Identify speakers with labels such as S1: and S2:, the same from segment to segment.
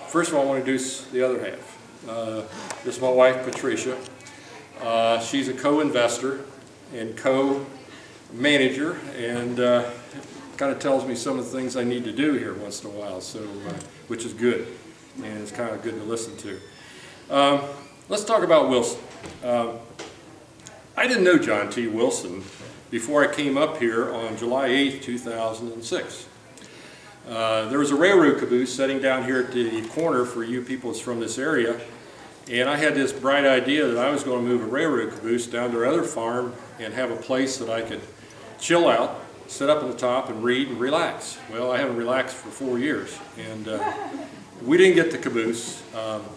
S1: First of all, I want to introduce the other half. This is my wife, Patricia. She's a co-investor and co-manager, and kind of tells me some of the things I need to do here once in a while, so which is good, and it's kind of good to listen to. Let's talk about Wilson. I didn't know John T. Wilson before I came up here on July 8, 2006. There was a railroad caboose sitting down here at the corner for you people that's from this area, and I had this bright idea that I was going to move a railroad caboose down to our other farm and have a place that I could chill out, sit up on the top and read and relax. Well, I haven't relaxed for 4 years, and we didn't get the caboose.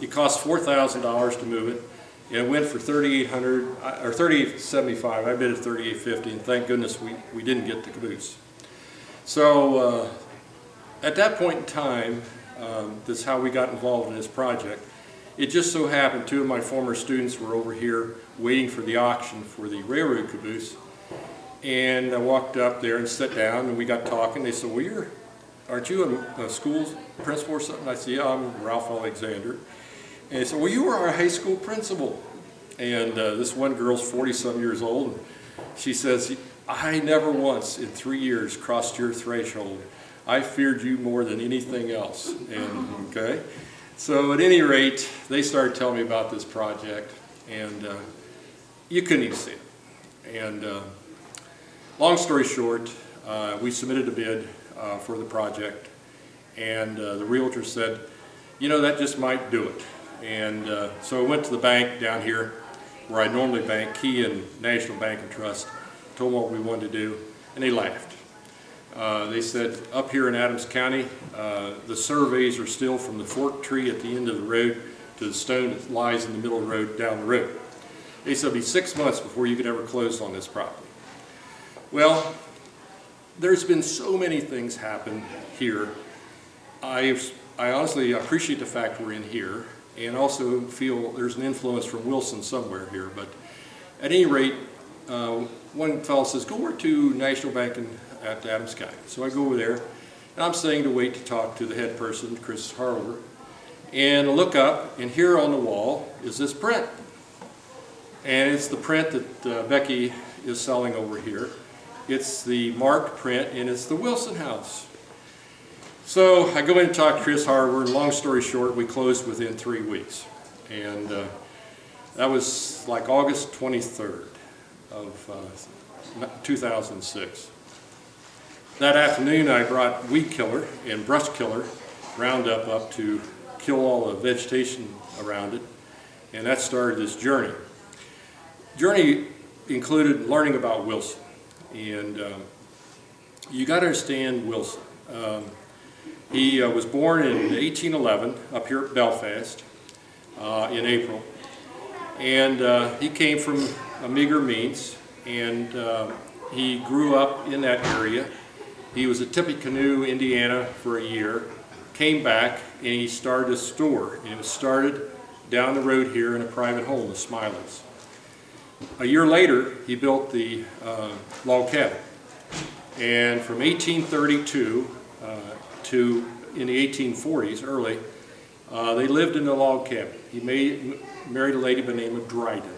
S1: It cost $4,000 to move it, and it went for $3,800 or $3,875. I bid at $3,850, and thank goodness we didn't get the caboose. So at that point in time, that's how we got involved in this project. It just so happened 2 of my former students were over here waiting for the auction for the railroad caboose, and I walked up there and sat down, and we got talking. They said, well, aren't you a school principal or something? I said, yeah, I'm Ralph Alexander. And they said, well, you were our high school principal. And this one girl's 40-some years old, and she says, I never once in 3 years crossed your threshold. I feared you more than anything else. And okay, so at any rate, they started telling me about this project, and you couldn't even see it. And long story short, we submitted a bid for the project, and the realtor said, you know, that just might do it. And so I went to the bank down here where I normally bank, Key and National Bank and Trust, told them what we wanted to do, and they laughed. They said, up here in Adams County, the surveys are still from the fork tree at the end of the road to the stone that lies in the middle of the road down the road. They said it'll be 6 months before you could ever close on this property. Well, there's been so many things happen here. I honestly appreciate the fact we're in here, and also feel there's an influence from Wilson somewhere here. But at any rate, one fellow says, go over to National Bank at Adams County. So I go over there, and I'm staying to wait to talk to the head person, Chris Harlover, and I look up, and here on the wall is this print. And it's the print that Becky is selling over here. It's the marked print, and it's the Wilson House. So I go in and talk to Chris Harlover, and long story short, we closed within 3 weeks. And that was like August 23rd of 2006. That afternoon, I brought weed killer and brush killer Roundup up to kill all the vegetation around it, and that started this journey. Journey included learning about Wilson, and you got to understand Wilson. He was born in 1811 up here at Belfast in April, and he came from meager means, and he grew up in that area. He was at Tippecanoe, Indiana for a year, came back, and he started a store. And it was started down the road here in a private home, the Smileys. A year later, he built the log cabin. And from 1832 to in the 1840s, early, they lived in the log cabin. He married a lady by the name of Dryden,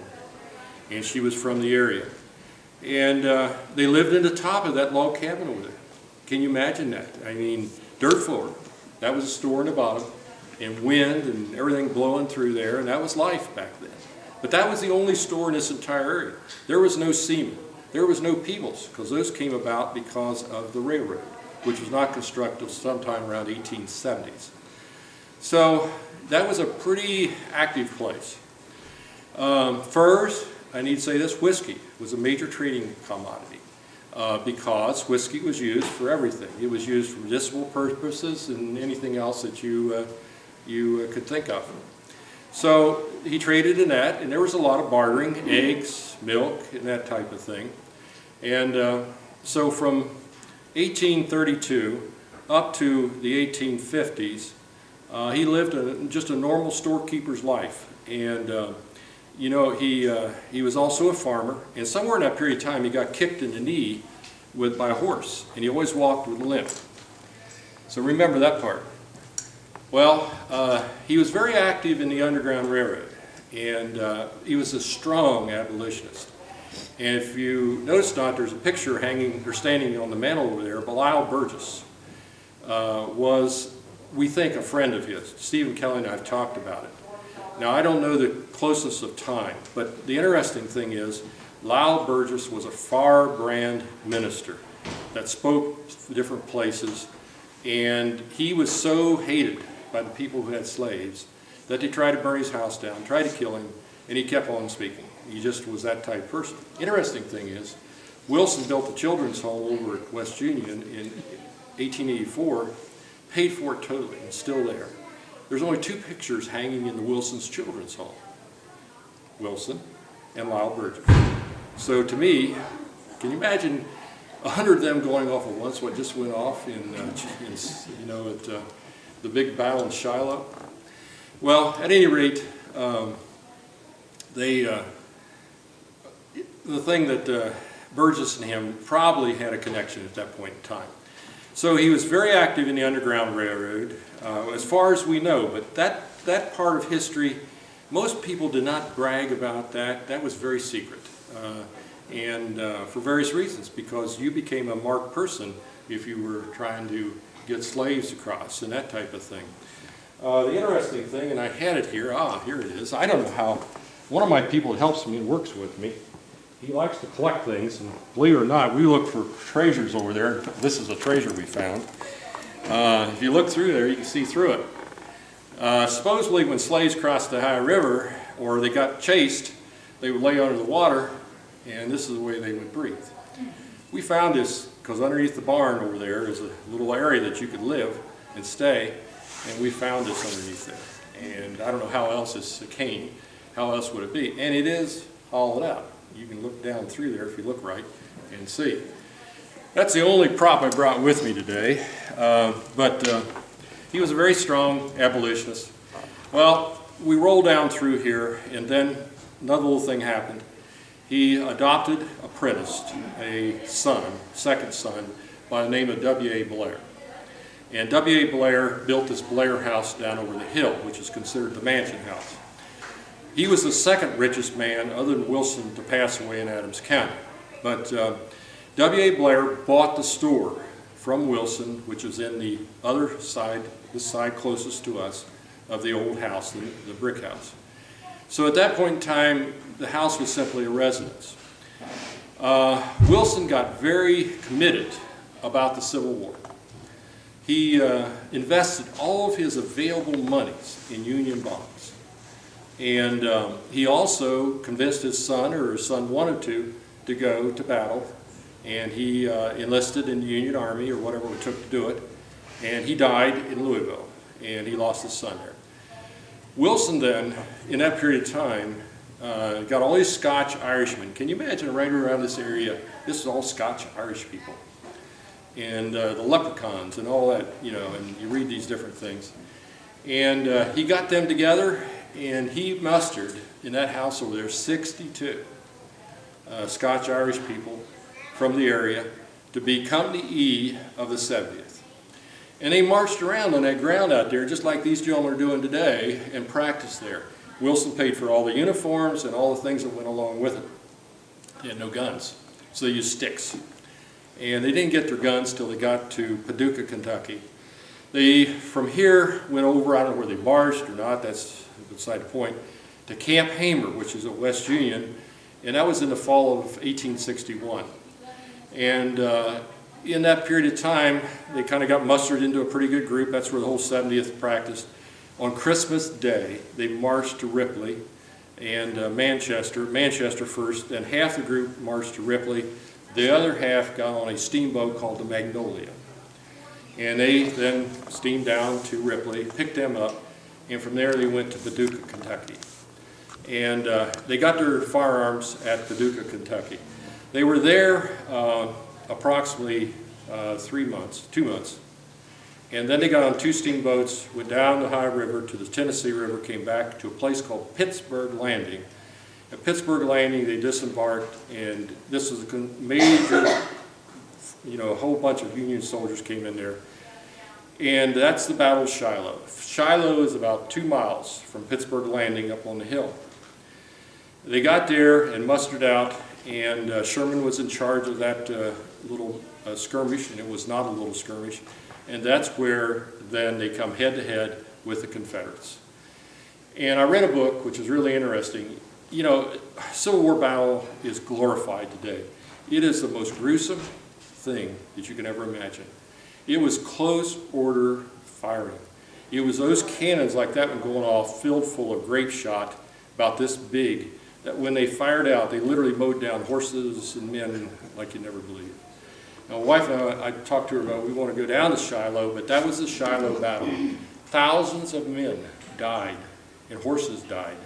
S1: and she was from the area. And they lived in the top of that log cabin over there. Can you imagine that? I mean, dirt floor. That was a store in the bottom, and wind and everything blowing through there, and that was life back then. But that was the only store in this entire area. There was no Seaman. There was no Peebles, because those came about because of the railroad, which was not constructed sometime around 1870s. So that was a pretty active place. Furs, I need to say this, whiskey was a major trading commodity. Because whiskey was used for everything. It was used for medicinal purposes and anything else that you could think of. So he traded in that, and there was a lot of bartering, eggs, milk, and that type of thing. And so from 1832 up to the 1850s, he lived just a normal storekeeper's life. And you know, he was also a farmer, and somewhere in that period of time he got kicked in the knee by a horse, and he always walked with a limp. So remember that part. Well, he was very active in the Underground Railroad, and he was a strong abolitionist. And if you notice not, there's a picture hanging or standing on the mantle over there. Belial Burgess was, we think, a friend of his. Stephen Kelly and I have talked about it. Now, I don't know the closeness of time, but the interesting thing is Belial Burgess was a firebrand minister that spoke to different places, and he was so hated by the people who had slaves that they tried to burn his house down, tried to kill him, and he kept on speaking. He just was that type of person. Interesting thing is, Wilson built a children's home over at West Union in 1884, paid for it totally, and still there. There's only two pictures hanging in the Wilson's children's home, Wilson and Lyle Burgess. So to me, can you imagine 100 of them going off at once, what just went off in the big battle in Shiloh? Well, at any rate, the thing that Burgess and him probably had a connection at that point in time. So he was very active in the Underground Railroad, as far as we know, but that part of history, most people did not brag about that. That was very secret, and for various reasons, because you became a marked person if you were trying to get slaves across and that type of thing. The interesting thing, and I had it here, here it is. I don't know how, one of my people that helps me and works with me, he likes to collect things, and believe it or not, we look for treasures over there. This is a treasure we found. If you look through there, you can see through it. Supposedly when slaves crossed the Ohio River, or they got chased, they would lay under the water, and this is the way they would breathe. We found this because underneath the barn over there is a little area that you could live and stay, and we found this underneath there. And I don't know how else this came, how else would it be? And it is hollowed out. You can look down through there if you look right and see. That's the only prop I brought with me today, but he was a very strong abolitionist. Well, we rolled down through here, and then another little thing happened. He adopted, apprenticed a son, second son, by the name of W.A. Blair. And W.A. Blair built this Blair house down over the hill, which is considered the mansion house. He was the second richest man, other than Wilson, to pass away in Adams County. But W.A. Blair bought the store from Wilson, which is in the other side, this side closest to us, of the old house, the brick house. So at that point in time, the house was simply a residence. Wilson got very committed about the Civil War. He invested all of his available monies in Union bonds. And he also convinced his son, or his son wanted to go to battle. And he enlisted in the Union Army, or whatever it took to do it. And he died in Louisville, and he lost his son there. Wilson then, in that period of time, got all these Scotch-Irishmen. Can you imagine right around this area, this is all Scotch-Irish people. And the leprechauns and all that, and you read these different things. And he got them together, and he mustered in that house over there 62 Scotch-Irish people from the area to be Company E of the 70th. And they marched around on that ground out there, just like these gentlemen are doing today, and practiced there. Wilson paid for all the uniforms and all the things that went along with it. They had no guns, so they used sticks. And they didn't get their guns till they got to Paducah, Kentucky. They, from here, went over, I don't know where they marched or not, that's beside the point, to Camp Hamer, which is at West Union, and that was in the fall of 1861. And in that period of time, they kind of got mustered into a pretty good group. That's where the whole 70th practiced. On Christmas Day, they marched to Ripley and Manchester first, and half the group marched to Ripley. The other half got on a steamboat called the Magnolia. And they then steamed down to Ripley, picked them up, and from there they went to Paducah, Kentucky. And they got their firearms at Paducah, Kentucky. They were there approximately 2 months. And then they got on 2 steamboats, went down the Ohio River to the Tennessee River, came back to a place called Pittsburgh Landing. At Pittsburgh Landing, they disembarked, and this was a major, a whole bunch of Union soldiers came in there. And that's the Battle of Shiloh. Shiloh is about 2 miles from Pittsburgh Landing up on the hill. They got there and mustered out, and Sherman was in charge of that little skirmish, and it was not a little skirmish. And that's where then they come head to head with the Confederates. And I read a book which is really interesting. You know, Civil War battle is glorified today. It is the most gruesome thing that you can ever imagine. It was close order firing. It was those cannons like that one going off, filled full of grape shot, about this big, that when they fired out, they literally mowed down horses and men like you never believe. Now, my wife and I talked to her about we want to go down to Shiloh, but that was the Shiloh battle. Thousands of men died and horses died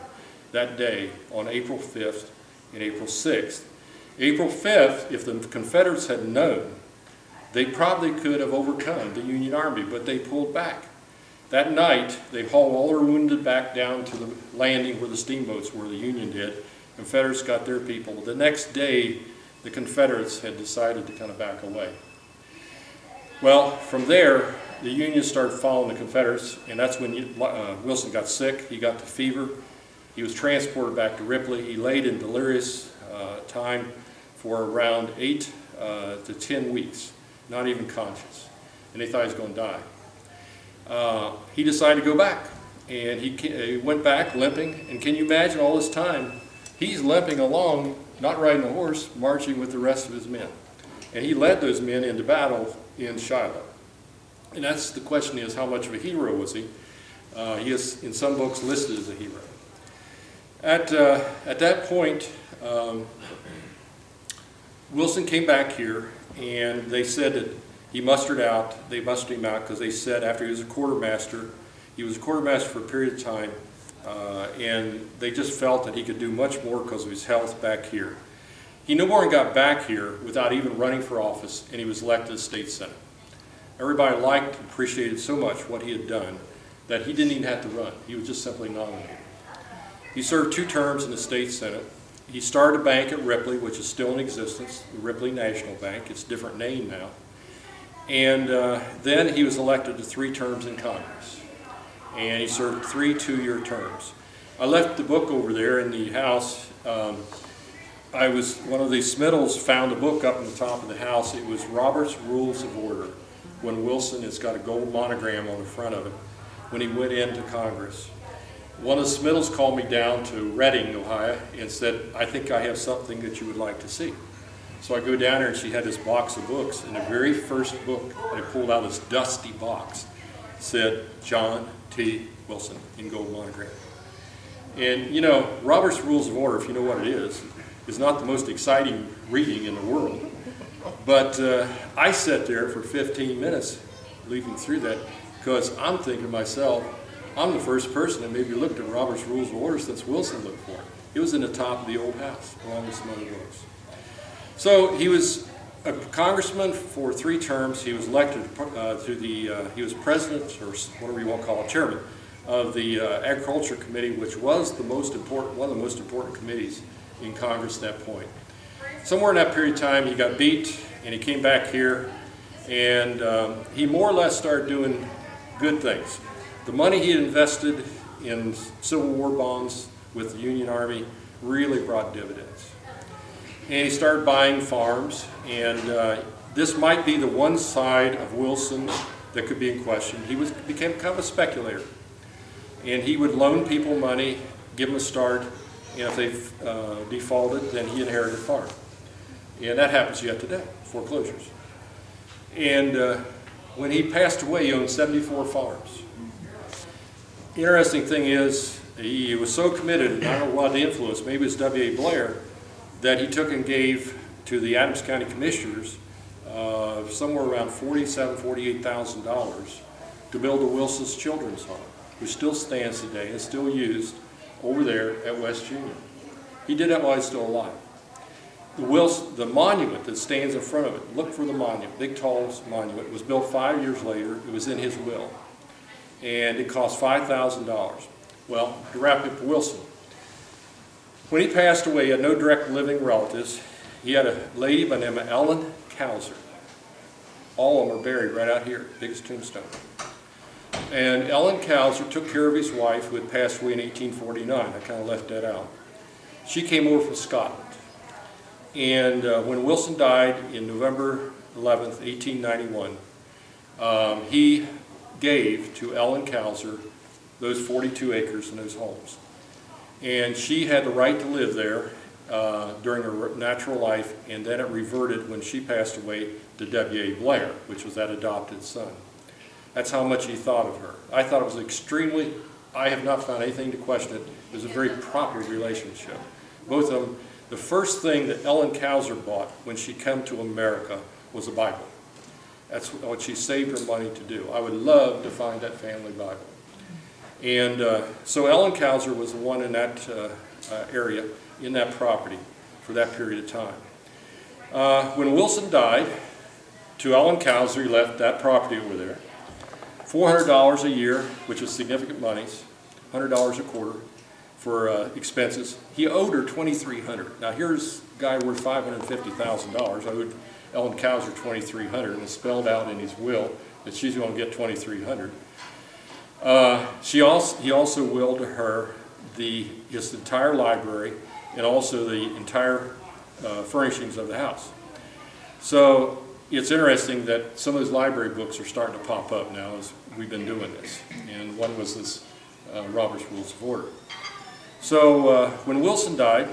S1: that day on April 5th and April 6th. April 5th, if the Confederates had known, they probably could have overcome the Union Army, but they pulled back. That night, they hauled all their wounded back down to the landing where the steamboats were, the Union did. Confederates got their people. The next day, the Confederates had decided to kind of back away. Well, from there, the Union started following the Confederates, and that's when Wilson got sick. He got the fever. He was transported back to Ripley. He laid in delirious time for around 8 to 10 weeks, not even conscious, and they thought he was going to die. He decided to go back, and he went back limping, and can you imagine all this time, he's limping along, not riding a horse, marching with the rest of his men. And he led those men into battle in Shiloh. And that's the question is, how much of a hero was he? He is, in some books, listed as a hero. At that point, Wilson came back here, and they said that he mustered out. They mustered him out because they said after he was a quartermaster for a period of time, and they just felt that he could do much more because of his health back here. He no more got back here without even running for office, and he was elected to state senate. Everybody liked and appreciated so much what he had done that he didn't even have to run. He was just simply nominated. He served 2 terms in the state senate. He started a bank at Ripley, which is still in existence, the Ripley National Bank. It's a different name now. And then he was elected to 3 terms in Congress. And he served 3 2-year terms. I left the book over there in the house. One of the Smiddles found a book up on the top of the house. It was Robert's Rules of Order, when Wilson, it's got a gold monogram on the front of it, when he went into Congress. One of the Smiddles called me down to Reading, Ohio, and said, I think I have something that you would like to see. So I go down there, and she had this box of books, and the very first book, I pulled out this dusty box, said John T. Wilson in gold monogram. And you know, Robert's Rules of Order, if you know what it is not the most exciting reading in the world. But I sat there for 15 minutes leafing through that because I'm thinking to myself, I'm the first person that maybe looked at Robert's Rules of Order since Wilson looked for it. It was in the top of the old house, along with some other books. So he was a congressman for 3 terms. He was elected he was president, or whatever you want to call it, chairman of the Agriculture Committee, which was one of the most important committees in Congress at that point. Somewhere in that period of time, he got beat, and he came back here, and he more or less started doing good things. The money he had invested in Civil War bonds with the Union Army really brought dividends. And he started buying farms, and this might be the one side of Wilson that could be in question. He became kind of a speculator, and he would loan people money, give them a start, and if they defaulted, then he inherited a farm. And that happens yet today, foreclosures. And when he passed away, he owned 74 farms. Interesting thing is, he was so committed, and I don't know what the influence, maybe it was W.A. Blair, that he took and gave to the Adams County Commissioners somewhere around $47,000, $48,000 to build the Wilson's Children's Home, which still stands today and is still used over there at West Union. He did that while he's still alive. The monument that stands in front of it, look for the monument, big tall monument, was built 5 years later. It was in his will. And it cost $5,000. Well, to wrap up Wilson, when he passed away, he had no direct living relatives. He had a lady by the name of Ellen Cowser. All of them are buried right out here, biggest tombstone. And Ellen Cowser took care of his wife, who had passed away in 1849. I kind of left that out. She came over from Scotland. And when Wilson died in November 11th, 1891, he gave to Ellen Cowser those 42 acres and those homes. And she had the right to live there during her natural life, and then it reverted when she passed away to W.A. Blair, which was that adopted son. That's how much he thought of her. I thought it was extremely, I have not found anything to question it. It was a very proper relationship. Both of them, the first thing that Ellen Cowser bought when she came to America was a Bible. That's what she saved her money to do. I would love to find that family Bible. And so Ellen Cowser was the one in that area, in that property, for that period of time. When Wilson died, to Ellen Cowser, he left that property over there, $400 a year, which is significant monies, $100 a quarter for expenses. He owed her $2,300. Now here's a guy worth $550,000. I owed Ellen Cowser $2,300, and it's spelled out in his will that she's going to get $2,300. He also willed to her his entire library and also the entire furnishings of the house. So it's interesting that some of those library books are starting to pop up now as we've been doing this. And one was this Robert's Rules of Order. So when Wilson died,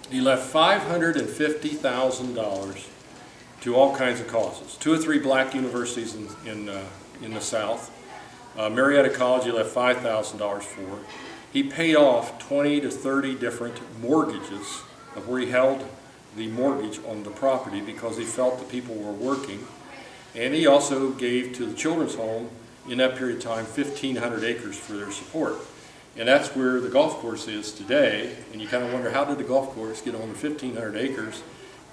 S1: he left $550,000 to all kinds of causes. 2 or 3 black universities in the South. Marietta College he left $5,000 for. He paid off 20 to 30 different mortgages of where he held the mortgage on the property because he felt the people were working. And he also gave to the children's home in that period of time 1,500 acres for their support. And that's where the golf course is today. And you kind of wonder, how did the golf course get on the 1,500 acres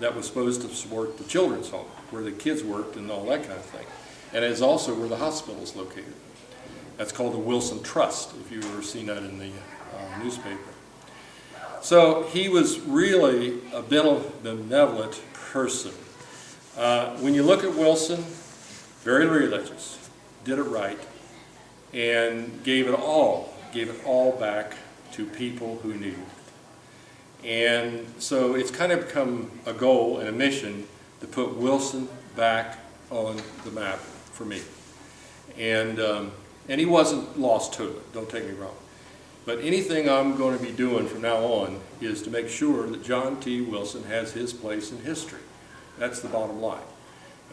S1: that was supposed to support the children's home, where the kids worked and all that kind of thing. And it's also where the hospital is located. That's called the Wilson Trust, if you've ever seen that in the newspaper. So he was really a benevolent person. When you look at Wilson, very religious, did it right, and gave it all back to people who needed it. And so it's kind of become a goal and a mission to put Wilson back on the map for me. And he wasn't lost to it, don't take me wrong. But anything I'm going to be doing from now on is to make sure that John T. Wilson has his place in history. That's the bottom line.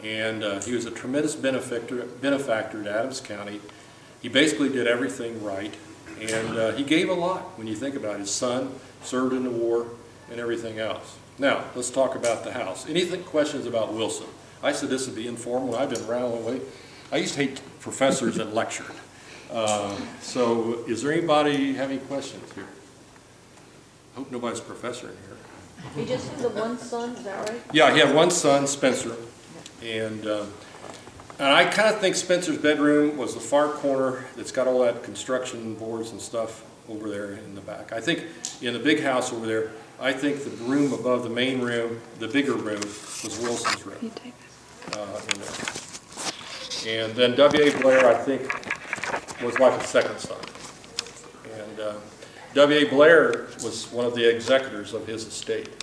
S1: And he was a tremendous benefactor to Adams County. He basically did everything right. And he gave a lot when you think about it. His son served in the war and everything else. Now, let's talk about the house. Anything questions about Wilson? I said this would be informal. I've been around a long way. I used to hate professors that lectured. So is there anybody have any questions here? I hope nobody's a professor in here.
S2: You just have the one son, is that right?
S1: Yeah, he had one son, Spencer. And I kind of think Spencer's bedroom was the far corner that's got all that construction boards and stuff over there in the back. I think in the big house over there, I think the room above the main room, the bigger room, was Wilson's room. In there. And then W.A. Blair, I think, was like a second son. And W.A. Blair was one of the executors of his estate.